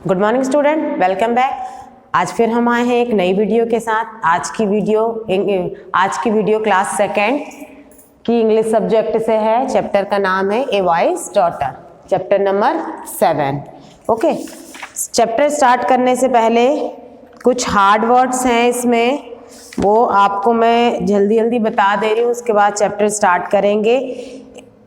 Good morning student, welcome back. आज फिर हम आए हैं एक नई वीडियो के साथ। आज की वीडियो क्लास सेकेंड की इंग्लिश सब्जेक्ट से है। चैप्टर का नाम है a voice daughter, chapter number 7। Okay, chapter start करने से पहले कुछ हार्ड वर्ड्स हैं इसमें, वो आपको मैं जल्दी जल्दी बता दे रही हूँ, उसके बाद चैप्टर स्टार्ट करेंगे।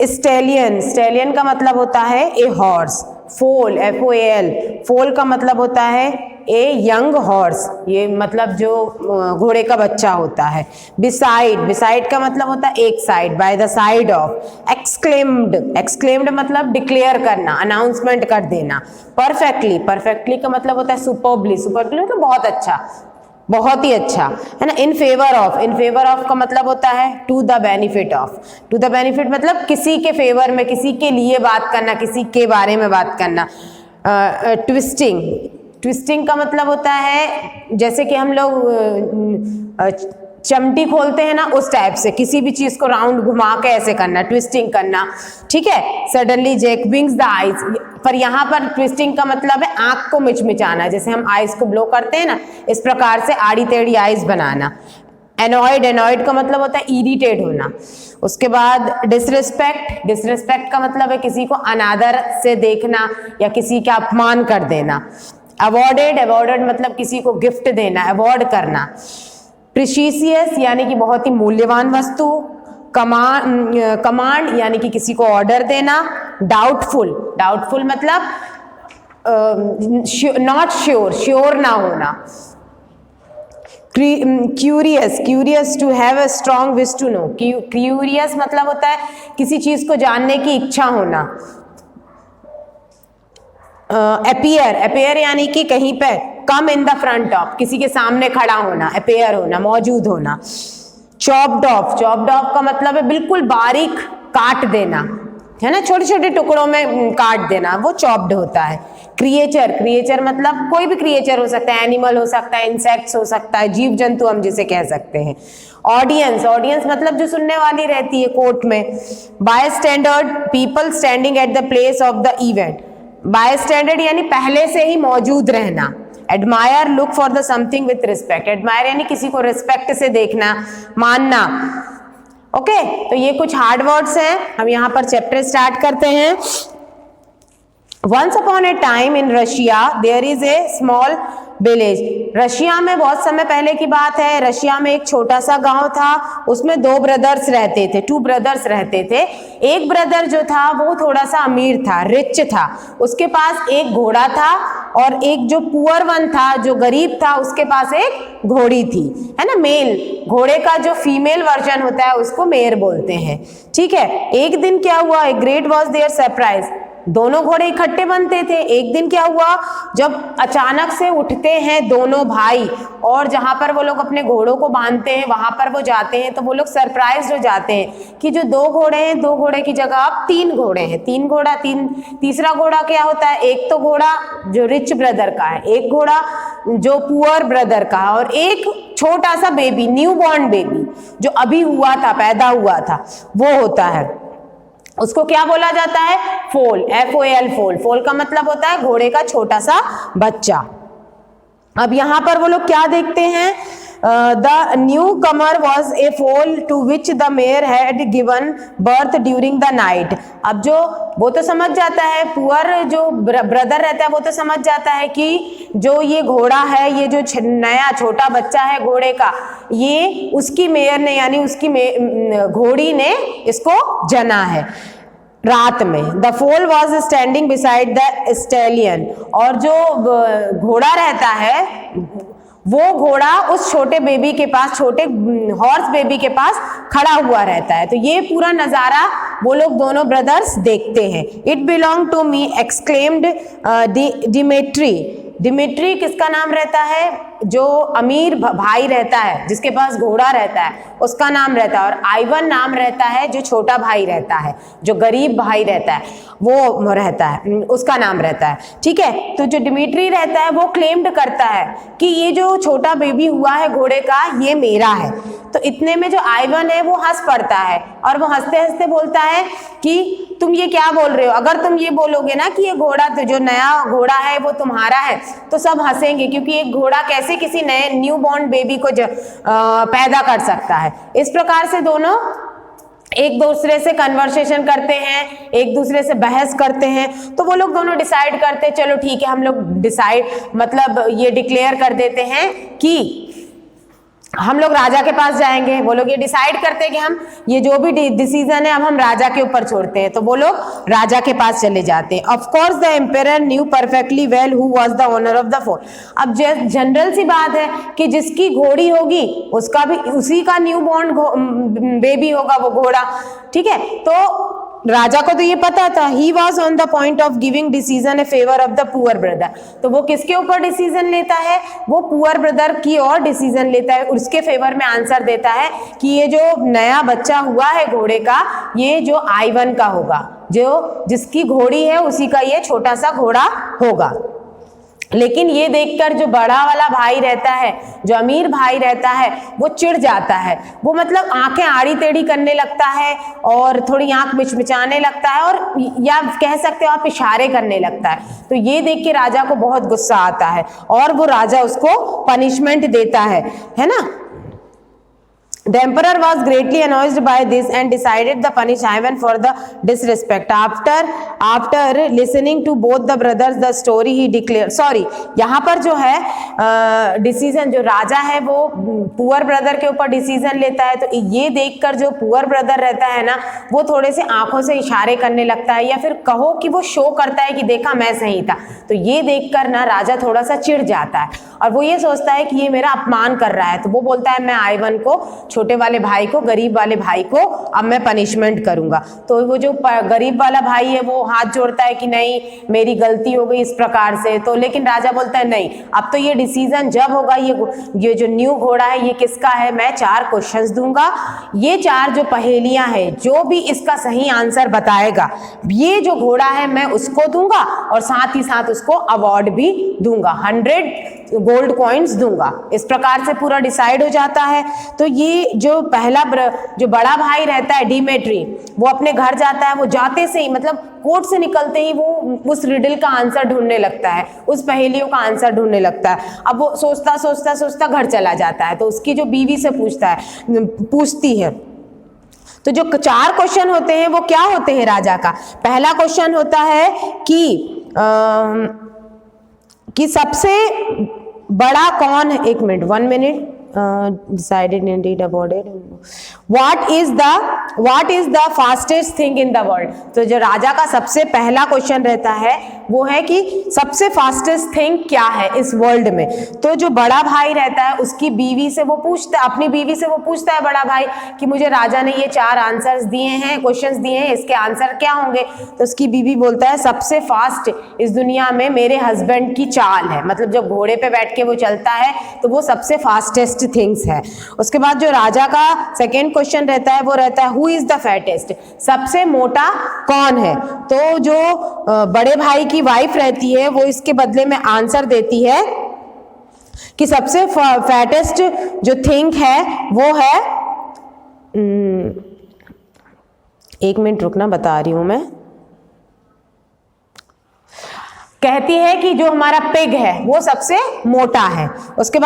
स्टेलियन का मतलब होता है ए हॉर्स। फोल, FOAL, फोल का मतलब होता है ए यंग हॉर्स, ये मतलब जो घोड़े का बच्चा होता है। बिसाइड का मतलब होता है एक side, by the side of. Exclaimed मतलब डिक्लेयर करना, अनाउंसमेंट कर देना। परफेक्टली का मतलब होता है सुपर्बली मतलब बहुत अच्छा, बहुत ही अच्छा, है ना। इन फेवर ऑफ का मतलब होता है टू द बेनिफिट मतलब किसी के फेवर में, किसी के लिए बात करना, किसी के बारे में बात करना। ट्विस्टिंग का मतलब होता है जैसे कि हम लोग चमटी खोलते हैं ना, उस टाइप से किसी भी चीज को राउंड घुमा के ऐसे करना, ट्विस्टिंग करना, ठीक है। Suddenly Jack wings the eyes, पर यहाँ पर ट्विस्टिंग का मतलब है आंख को मिचमिचाना, जैसे हम आइज को ब्लो करते हैं ना, इस प्रकार से आड़ी टेढ़ी आइज बनाना। एनॉयड का मतलब होता है इरिटेट होना। उसके बाद डिसरिस्पेक्ट का मतलब है किसी को अनादर से देखना या किसी का अपमान कर देना। अवॉर्डेड मतलब किसी को गिफ्ट देना, अवॉर्ड करना। प्रीशियस यानी कि बहुत ही मूल्यवान वस्तु। कमांड यानी कि किसी को ऑर्डर देना। डाउटफुल मतलब नॉट श्योर ना होना। Curious to have a strong wish to know, curious मतलब होता है किसी चीज को जानने की इच्छा होना। अपीयर यानी कि कहीं पे, कम इन द फ्रंट ऑफ, किसी के सामने खड़ा होना, अपीयर होना, मौजूद होना। चॉप्ड ऑफ का मतलब है बिल्कुल बारीक काट देना, है ना, छोटे छोटे टुकड़ों में काट देना, वो चॉप्ड होता है। क्रिएचर मतलब कोई भी क्रिएचर हो सकता है, एनिमल हो सकता है, इंसेक्ट्स हो सकता है, जीव जंतु हम जिसे कह सकते हैं। ऑडियंस मतलब जो सुनने वाली रहती है कोर्ट में। Bystander, people standing at the place of the event. Bystander यानी पहले से ही मौजूद रहना। Admire, look for the something with respect, admire यानी किसी को रिस्पेक्ट से देखना, मानना। ओके, तो ये कुछ हार्ड वर्ड्स हैं। हम यहाँ पर चैप्टर स्टार्ट करते हैं। Once upon a time in Russia there is a small village। Russia में बहुत समय पहले की बात है, रशिया में एक छोटा सा गांव था, उसमें 2 ब्रदर्स रहते थे, 2 ब्रदर्स रहते थे। एक ब्रदर जो था वो थोड़ा सा अमीर था, रिच था, उसके पास एक घोड़ा था, और एक जो पुअर वन था, जो गरीब था, उसके पास एक घोड़ी थी, है ना। मेल घोड़े का जो फीमेल वर्जन होता है उसको मेयर बोलते हैं, ठीक है। एक दिन क्या हुआ, a great was there surprise, दोनों घोड़े इकट्ठे बनते थे। एक दिन क्या हुआ, जब अचानक से उठते हैं दोनों भाई, और जहां पर वो लोग अपने घोड़ों को बांधते हैं वहां पर वो जाते हैं, तो वो लोग सरप्राइज हो जाते हैं कि जो 2 घोड़े हैं, 2 घोड़े की जगह अब 3 घोड़े हैं। तीसरा घोड़ा क्या होता है, एक तो घोड़ा जो रिच ब्रदर का है, एक घोड़ा जो पुअर ब्रदर का है, और एक छोटा सा बेबी, न्यू बॉर्न बेबी जो अभी हुआ था, पैदा हुआ था, वो होता है। उसको क्या बोला जाता है, फोल, FOAL। फोल का मतलब होता है घोड़े का छोटा सा बच्चा। अब यहाँ पर वो लोग क्या देखते हैं, the newcomer was a foal to which the mare had given birth during the night. अब जो वो तो समझ जाता है, पुअर जो ब्रदर रहता है वो तो समझ जाता है कि जो ये घोड़ा है, ये जो नया छोटा बच्चा है घोड़े का, ये उसकी मेयर ने यानी उसकी घोड़ी ने इसको जना है रात में। द फोल was standing beside the stallion, और जो घोड़ा रहता है वो घोड़ा उस छोटे बेबी के पास, छोटे हॉर्स बेबी के पास खड़ा हुआ रहता है। तो ये पूरा नजारा वो लोग दोनों ब्रदर्स देखते हैं। It belong to me, exclaimed Dmitri किसका नाम रहता है, जो अमीर भाई रहता है, जिसके पास घोड़ा रहता है, उसका नाम रहता है। और आइवन नाम रहता है जो छोटा भाई रहता है, जो गरीब भाई रहता है वो रहता है, उसका नाम रहता है, ठीक है। तो जो डिमिट्री रहता है वो क्लेम्ड करता है कि ये जो छोटा बेबी हुआ है घोड़े का, ये मेरा है, तो इतने में जो I1 है वो हंस पड़ता है और वो हंसते हंसते बोलता है कि तुम ये क्या बोल रहे हो, अगर तुम ये बोलोगे ना कि ये घोड़ा तो जो नया घोड़ा है वो तुम्हारा है तो सब हंसेंगे, क्योंकि एक घोड़ा कैसे किसी नए न्यू बॉर्न बेबी को पैदा कर सकता है। इस प्रकार से दोनों एक दूसरे से कन्वर्सेशन करते हैं, एक दूसरे से बहस करते हैं। तो वो लोग दोनों डिसाइड करते हैं चलो ठीक है, हम लोग डिसाइड मतलब ये डिक्लेयर कर देते हैं कि हम लोग राजा के पास जाएंगे। वो लोग ये डिसाइड करते हैं कि हम ये जो भी डिसीजन है अब हम राजा के ऊपर छोड़ते हैं। तो वो लोग राजा के पास चले जाते हैं। Of course the emperor new perfectly well who was the owner of the fort. अब जनरल सी बात है कि जिसकी घोड़ी होगी उसका भी उसी का न्यू बॉर्न बेबी होगा वो घोड़ा, ठीक है। तो राजा को तो ये पता था, he was on the point of giving decision A favour of the poor brother. तो वो किसके ऊपर डिसीजन लेता है, वो पुअर ब्रदर की ओर डिसीजन लेता है, उसके फेवर में आंसर देता है कि ये जो नया बच्चा हुआ है घोड़े का ये जो I1 का होगा, जो जिसकी घोड़ी है उसी का ये छोटा सा घोड़ा होगा। लेकिन ये देखकर जो बड़ा वाला भाई रहता है, जो अमीर भाई रहता है, वो चिढ़ जाता है। वो मतलब आंखें आड़ी टेढ़ी करने लगता है और थोड़ी आंख मिचमिचाने लगता है और या कह सकते हो आप इशारे करने लगता है। तो ये देख के राजा को बहुत गुस्सा आता है और वो राजा उसको पनिशमेंट देता है ना। The emperor was greatly annoyed by this and decided to punish I1 for the disrespect. After listening to both the brothers the story he declared. Sorry, यहाँ पर जो है डिसीजन जो राजा है वो पुअर ब्रदर के ऊपर डिसीजन लेता है। तो ये देखकर जो पुअर ब्रदर रहता है ना वो थोड़े से आंखों से इशारे करने लगता है या फिर कहो कि वो शो करता है कि देखा मैं सही था। तो ये देखकर ना राजा थोड़ा सा चिढ़ जाता है और वो ये सोचता है कि ये मेरा अपमान कर रहा है। तो वो बोलता है मैं I1 को, छोटे वाले भाई को, गरीब वाले भाई को अब मैं पनिशमेंट करूंगा। तो वो जो गरीब वाला भाई है वो हाथ जोड़ता है कि नहीं मेरी गलती हो गई इस प्रकार से। तो लेकिन राजा बोलता है नहीं, अब तो ये डिसीजन जब होगा ये जो न्यू घोड़ा है ये किसका है, मैं 4 क्वेश्चंस दूंगा। ये 4 जो पहेलियां हैं जो भी इसका सही आंसर बताएगा ये जो घोड़ा है मैं उसको दूंगा और साथ ही साथ उसको अवार्ड भी दूंगा, 100 गोल्ड कॉइन्स दूंगा। इस प्रकार से पूरा डिसाइड हो जाता है। तो ये जो पहला जो बड़ा भाई रहता है डिमेट्री, वो अपने घर जाता है। वो जाते से ही मतलब कोर्ट से निकलते ही वो उस रिडल का आंसर ढूंढने लगता है, उस पहेलियों का आंसर ढूंढने लगता है। अब वो सोचता घर चला जाता है। तो उसकी जो बीवी से पूछती है। तो जो 4 क्वेश्चन होते हैं वो क्या होते हैं राजा का। पहला क्वेश्चन होता है कि सबसे बड़ा कौन है, 1 minute 1 minute, decided indeed awarded what is the fastest thing in the world। तो जो राजा का सबसे पहला क्वेश्चन रहता है वो है कि सबसे फास्टेस्ट थिंग क्या है इस वर्ल्ड में। तो जो बड़ा भाई रहता है उसकी बीवी से वो पूछता है, अपनी बीवी से वो पूछता है बड़ा भाई कि मुझे राजा ने ये 4 आंसर्स दिए हैं, क्वेश्चंस दिए हैं, इसके आंसर क्या होंगे। तो उसकी बीवी बोलता है सबसे फास्ट इस दुनिया में मेरे हस्बैंड की चाल है, मतलब जब घोड़े पे बैठ के वो चलता है तो वो सबसे फास्टेस्ट थिंग्स है। उसके बाद जो राजा का सेकेंड क्वेश्चन रहता है वो रहता है हु इज द फैटेस्ट, सबसे मोटा कौन है। तो जो बड़े भाई की वाइफ रहती है वो इसके बदले में आंसर देती है कि सबसे फैटेस्ट जो थिंग है वो है 1 मिनट रुकना, बता रही हूं मैं। कहती है कि जो हमारा पिग है वो सबसे मोटा है। उसके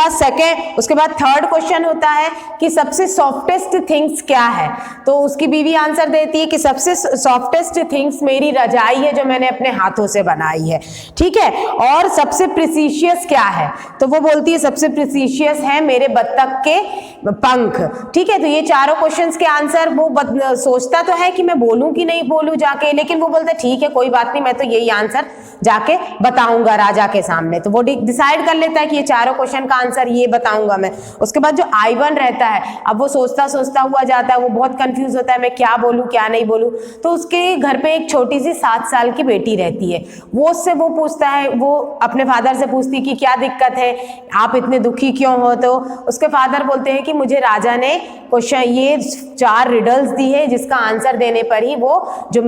बाद थर्ड क्वेश्चन होता है कि सबसे सॉफ्टेस्ट थिंग्स क्या है। तो उसकी बीवी आंसर देती है कि सबसे सॉफ्टेस्ट थिंग्स मेरी रजाई है जो मैंने अपने हाथों से बनाई है, ठीक है। और सबसे प्रिसीशियस क्या है, तो वो बोलती है सबसे प्रिसीशियस है मेरे बत्तख के पंख, ठीक है। तो ये चारों क्वेश्चंस के आंसर वो सोचता तो है कि मैं बोलूं कि नहीं बोलूं जाके, लेकिन वो बोलता है ठीक है कोई बात नहीं, मैं तो यही आंसर जाके बताऊंगा राजा के सामने। तो वो डिसाइड कर लेता है कि ये चारों क्वेश्चन का आंसर ये बताऊंगा मैं। उसके बाद जो I1 रहता है अब वो सोचता हुआ जाता है, वो बहुत कंफ्यूज होता है मैं क्या बोलूं क्या नहीं बोलूं। तो उसके घर पे एक छोटी सी 7 साल की बेटी रहती है। वो उससे वो पूछता है, वो अपने फादर से पूछती है कि क्या दिक्कत है, आप इतने दुखी क्यों हो। तो उसके फादर बोलते हैं कि मुझे राजा ने क्वेश्चन ये 4 रिडल्स दी है जिसका आंसर देने पर ही वो जो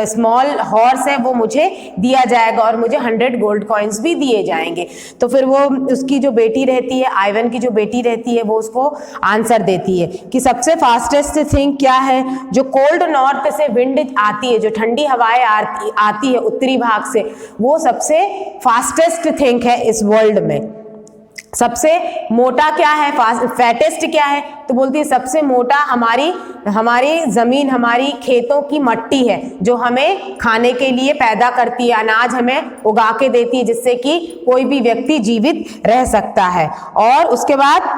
स्मॉल हॉर्स है वो मुझे दिया जाएगा और मुझे 100 गोल्ड कॉइन्स भी दिए जाएंगे। तो फिर वो उसकी जो बेटी रहती है, आइवन की जो बेटी रहती है, वो उसको आंसर देती है कि सबसे फास्टेस्ट थिंग क्या है। जो कोल्ड नॉर्थ से विंड आती है, जो ठंडी हवाएं आती है उत्तरी भाग से, वो सबसे फास्टेस्ट थिंग है इस वर्ल्ड में। सबसे मोटा क्या है, फैटेस्ट क्या है, तो बोलती है सबसे मोटा हमारी जमीन, हमारी खेतों की मट्टी है जो हमें खाने के लिए पैदा करती है, अनाज हमें उगा के देती है जिससे कि कोई भी व्यक्ति जीवित रह सकता है। और उसके बाद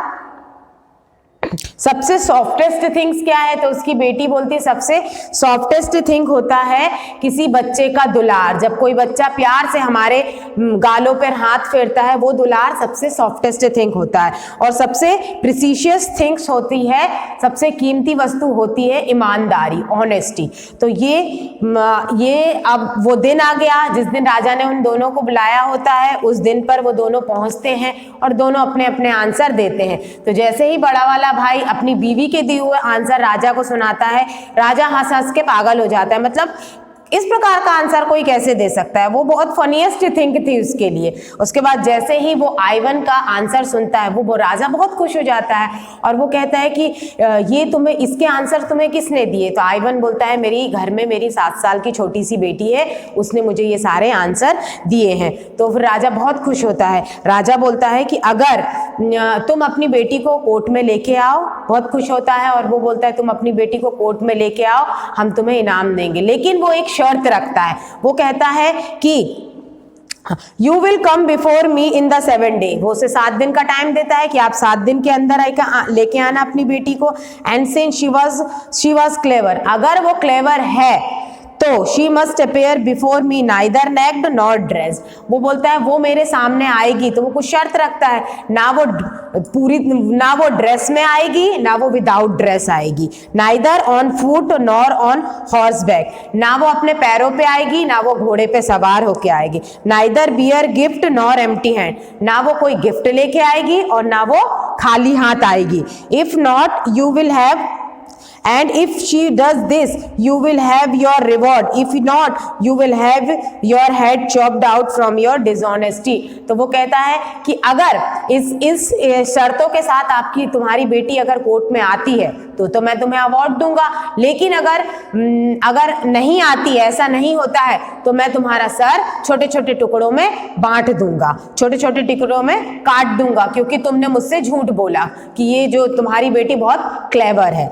सबसे सॉफ्टेस्ट थिंग्स क्या है, तो उसकी बेटी बोलती है सबसे सॉफ्टेस्ट थिंग होता है किसी बच्चे का दुलार। जब कोई बच्चा प्यार से हमारे गालों पर हाथ फेरता है, वो दुलार सबसे सॉफ्टेस्ट थिंग होता है। और सबसे प्रिसीशियस थिंग्स होती है, सबसे कीमती वस्तु होती है ईमानदारी, ऑनेस्टी। तो ये अब वो दिन आ गया जिस दिन राजा ने उन दोनों को बुलाया होता है। उस दिन पर वो दोनों पहुंचते हैं और दोनों अपने अपने आंसर देते हैं। तो जैसे ही बड़ा वाला भाई अपनी बीवी के दिए हुए आंसर राजा को सुनाता है, राजा हंस हंस के पागल हो जाता है। मतलब इस प्रकार का आंसर कोई कैसे दे सकता है, वो बहुत फनीएस्ट थिंग थी उसके लिए। उसके बाद जैसे ही वो आइवन का आंसर सुनता है, वो राजा बहुत खुश हो जाता है और वो कहता है कि ये तुम्हें, इसके आंसर तुम्हें किसने दिए। तो आइवन बोलता है मेरी घर में मेरी 7 साल की छोटी सी बेटी है, उसने मुझे ये सारे आंसर दिए हैं। तो फिर राजा बहुत खुश होता है। राजा बोलता है कि अगर तुम अपनी बेटी को कोर्ट में लेके आओ, बहुत खुश होता है और वो बोलता है तुम अपनी बेटी को कोर्ट में लेके आओ, हम तुम्हें इनाम देंगे। लेकिन वो एक शर्त रखता है, वो कहता है कि you will come before me in the 7 day. वो उसे 7 दिन का टाइम देता है कि आप 7 दिन के अंदर लेके आना अपनी बेटी को। And since she was clever, अगर वो क्लेवर है तो she must appear before me neither naked nor dress. वो बोलता है वो मेरे सामने आएगी, तो वो कुछ शर्त रखता है, ना वो ड्रेस में आएगी, ना वो विदाउट ड्रेस आएगी, neither on foot nor on horse back, ना वो अपने पैरों पे आएगी, ना वो घोड़े पे सवार होके आएगी, neither bear gift nor empty hand, ना वो कोई गिफ्ट लेके आएगी और ना वो खाली हाथ आएगी। If not you will have and if she does this you will have your reward, if not you will have your head chopped out from your dishonesty। तो वो कहता है कि अगर इस शर्तों के साथ तुम्हारी बेटी अगर कोर्ट में आती है तो मैं तुम्हें अवार्ड दूंगा, लेकिन अगर नहीं आती है, ऐसा नहीं होता है, तो मैं तुम्हारा सर छोटे छोटे टुकड़ों में बांट दूंगा, छोटे छोटे टुकड़ों में काट दूंगा, क्योंकि तुमने मुझसे झूठ बोला कि ये जो तुम्हारी बेटी बहुत क्लेवर है।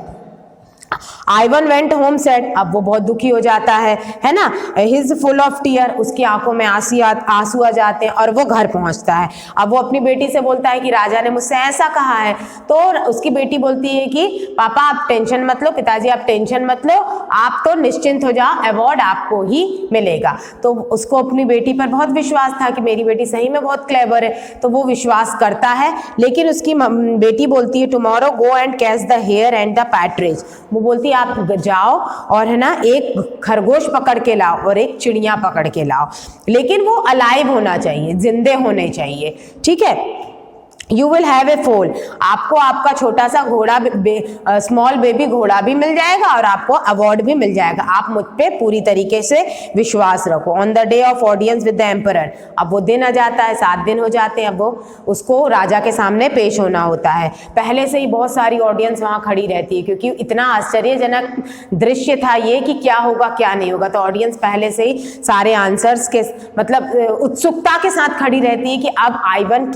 आइवन वेंट होम सेड, अब वो बहुत दुखी हो जाता है ना। हिज फुल ऑफ टीयर, उसकी आंखों में आंसू आ जाते हैं और वो घर पहुंचता है। अब वो अपनी बेटी से बोलता है कि राजा ने मुझसे ऐसा कहा है। तो उसकी बेटी बोलती है कि पापा आप टेंशन मत लो, पिताजी आप टेंशन मत लो, आप तो निश्चिंत हो जाओ, अवार्ड आपको ही मिलेगा। तो उसको अपनी बेटी पर बहुत विश्वास था कि मेरी बेटी सही में बहुत क्लेवर है, तो वो विश्वास करता है। लेकिन उसकी बेटी बोलती है tomorrow go and catch the hare and the partridge. वो बोलती है आप जाओ और है ना एक खरगोश पकड़ के लाओ और एक चिड़िया पकड़ के लाओ, लेकिन वो अलाइव होना चाहिए, जिंदे होने चाहिए, ठीक है। यू विल हैव ए फोल, आपको आपका छोटा सा घोड़ा, स्मॉल बेबी घोड़ा भी मिल जाएगा और आपको अवार्ड भी मिल जाएगा। आप मुझ पे पूरी तरीके से विश्वास रखो। On the day of audience with the emperor, अब वो दिन आ जाता है, 7 दिन हो जाते हैं, अब वो उसको राजा के सामने पेश होना होता है। पहले से ही बहुत सारी ऑडियंस वहाँ खड़ी रहती है, क्योंकि इतना आश्चर्यजनक दृश्य था ये कि क्या होगा क्या नहीं होगा। तो ऑडियंस पहले से ही सारे आंसर्स के मतलब उत्सुकता के साथ खड़ी रहती है कि अब आइवन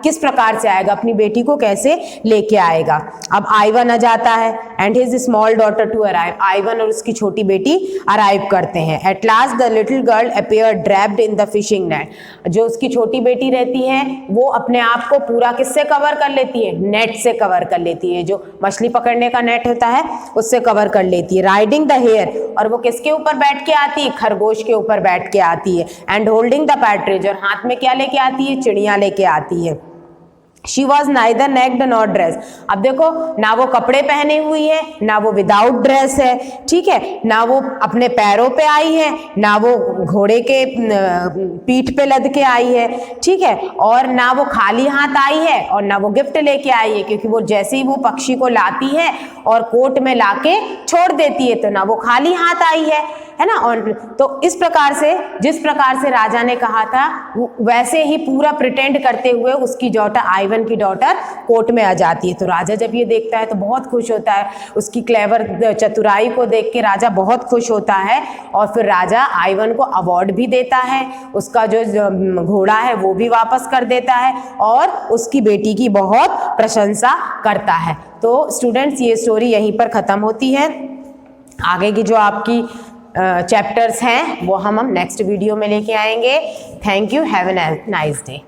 किस प्रकार से आएगा, अपनी बेटी को कैसे लेके आएगा। अब आइवन आ जाता है and his small daughter to arrive, Ivan और उसकी छोटी बेटी अराइव करते हैं। At last the little girl appear draped in the fishing net, जो उसकी छोटी बेटी रहती है वो अपने आप को पूरा किससे कवर कर लेती है, नेट से कवर कर लेती है, जो मछली पकड़ने का नेट होता है उससे कवर कर लेती है। राइडिंग द हेयर, और वो किसके ऊपर बैठ के आती है, खरगोश के ऊपर बैठ के आती है। एंड होल्डिंग द पैट्रिज, और हाथ में क्या लेके आती है, चिड़िया लेके आती है। She was neither naked not dress. अब देखो, ना वो कपड़े पहने हुई है, ना वो विदाउट ड्रेस है, ठीक है, ना वो अपने पैरों पे आई है, ना वो घोड़े के पीठ पे लद के आई है, ठीक है, और ना वो खाली हाथ आई है और ना वो गिफ्ट लेके आई है, क्योंकि वो जैसे ही वो पक्षी को लाती है और कोर्ट में लाके छोड़ देती है तो ना वो खाली हाथ आई है ना। और तो इस प्रकार से, जिस प्रकार से राजा ने कहा था, वैसे ही पूरा प्रिटेंड करते हुए उसकी डॉटर, आइवन की डॉटर, कोर्ट में आ जाती है। तो राजा जब ये देखता है तो बहुत खुश होता है, उसकी क्लेवर चतुराई को देख के राजा बहुत खुश होता है, और फिर राजा आइवन को अवार्ड भी देता है, उसका जो घोड़ा है वो भी वापस कर देता है, और उसकी बेटी की बहुत प्रशंसा करता है। तो स्टूडेंट्स, ये स्टोरी यहीं पर ख़त्म होती है। आगे की जो आपकी चैप्टर्स हैं वो हम नेक्स्ट वीडियो में लेके आएंगे। Thank you, have a nice day.